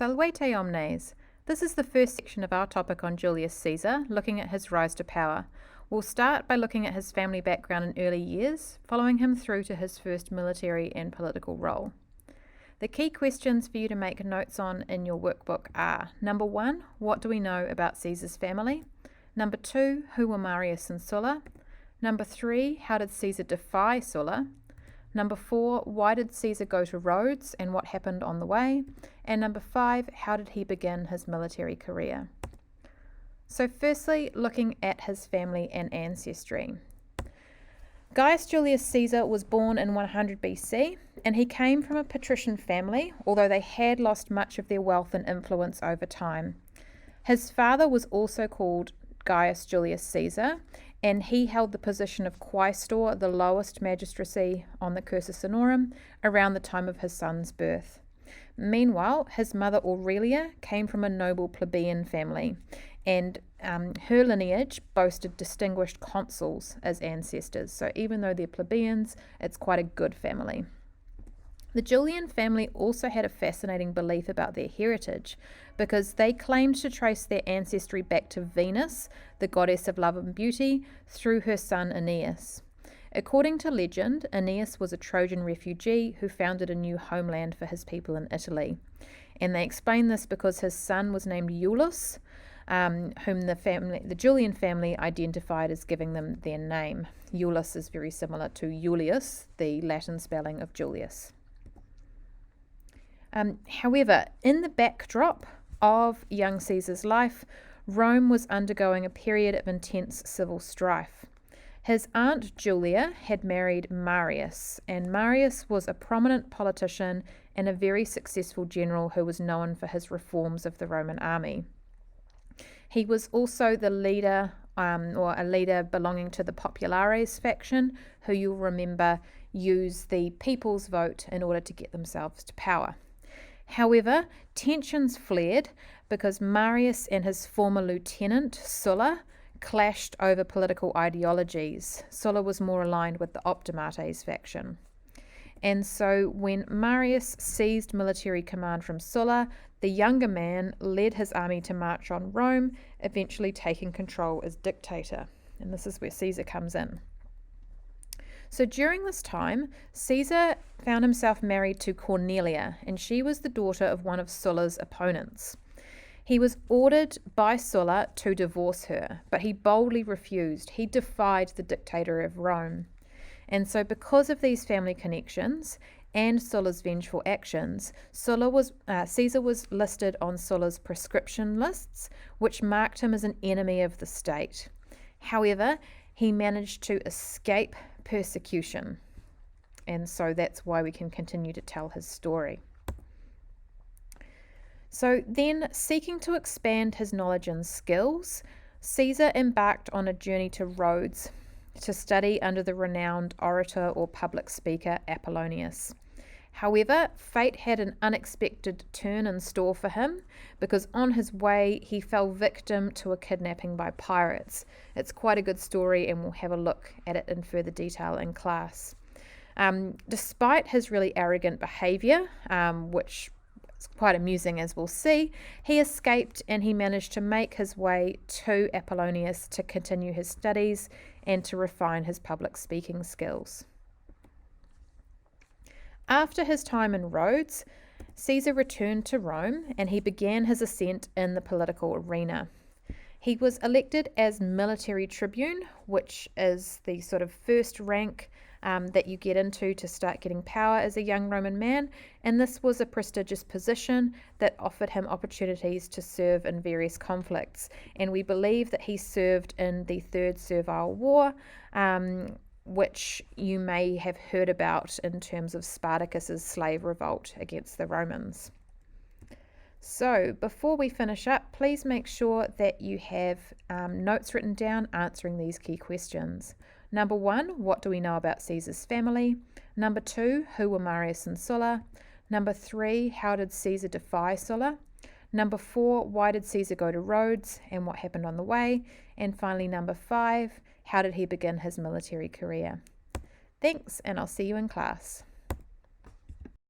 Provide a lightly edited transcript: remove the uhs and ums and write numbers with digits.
Salvete omnes. This is the first section of our topic on Julius Caesar, looking at his rise to power. We'll start by looking at his family background in early years, following him through to his first military and political role. The key questions for you to make notes on in your workbook are: number 1, what do we know about Caesar's family? Number 2, who were Marius and Sulla? Number 3, how did Caesar defy Sulla? Number 4, why did Caesar go to Rhodes and what happened on the way? And number 5, how did he begin his military career? So firstly, looking at his family and ancestry. Gaius Julius Caesar was born in 100 BC, and he came from a patrician family, although they had lost much of their wealth and influence over time. His father was also called Gaius Julius Caesar, and he held the position of quaestor, the lowest magistracy on the Cursus Honorum, around the time of his son's birth. Meanwhile, his mother Aurelia came from a noble plebeian family, and her lineage boasted distinguished consuls as ancestors. So even though they're plebeians, it's quite a good family. The Julian family also had a fascinating belief about their heritage, because they claimed to trace their ancestry back to Venus, the goddess of love and beauty, through her son Aeneas. According to legend, Aeneas was a Trojan refugee who founded a new homeland for his people in Italy. And they explain this because his son was named Julius, whom the Julian family identified as giving them their name. Julius is very similar to Julius, the Latin spelling of Julius. However, in the backdrop of young Caesar's life, Rome was undergoing a period of intense civil strife. His aunt Julia had married Marius, and Marius was a prominent politician and a very successful general who was known for his reforms of the Roman army. He was also the leader, or a leader belonging to the Populares faction, who you'll remember use the people's vote in order to get themselves to power. However, tensions flared because Marius and his former lieutenant, Sulla, clashed over political ideologies. Sulla was more aligned with the Optimates faction. And so when Marius seized military command from Sulla, the younger man led his army to march on Rome, eventually taking control as dictator. And this is where Caesar comes in. So during this time, Caesar found himself married to Cornelia, and she was the daughter of one of Sulla's opponents. He was ordered by Sulla to divorce her, but he boldly refused. He defied the dictator of Rome. And so because of these family connections and Sulla's vengeful actions, Caesar was listed on Sulla's proscription lists, which marked him as an enemy of the state. However, he managed to escape persecution, and so that's why we can continue to tell his story. So then, seeking to expand his knowledge and skills, Caesar embarked on a journey to Rhodes to study under the renowned orator or public speaker Apollonius. However, fate had an unexpected turn in store for him, because on his way he fell victim to a kidnapping by pirates. It's quite a good story, and we'll have a look at it in further detail in class. Despite his really arrogant behaviour, which is quite amusing as we'll see, he escaped and he managed to make his way to Apollonius to continue his studies and to refine his public speaking skills. After his time in Rhodes, Caesar returned to Rome and he began his ascent in the political arena. He was elected as military tribune, which is the sort of first rank that you get into to start getting power as a young Roman man, and this was a prestigious position that offered him opportunities to serve in various conflicts. And we believe that he served in the Third Servile War, which you may have heard about in terms of Spartacus's slave revolt against the Romans. So before we finish up, please make sure that you have notes written down answering these key questions. Number 1, what do we know about Caesar's family? Number 2, who were Marius and Sulla? Number 3, how did Caesar defy Sulla? Number 4, why did Caesar go to Rhodes and what happened on the way? And finally, number 5, how did he begin his military career? Thanks, and I'll see you in class.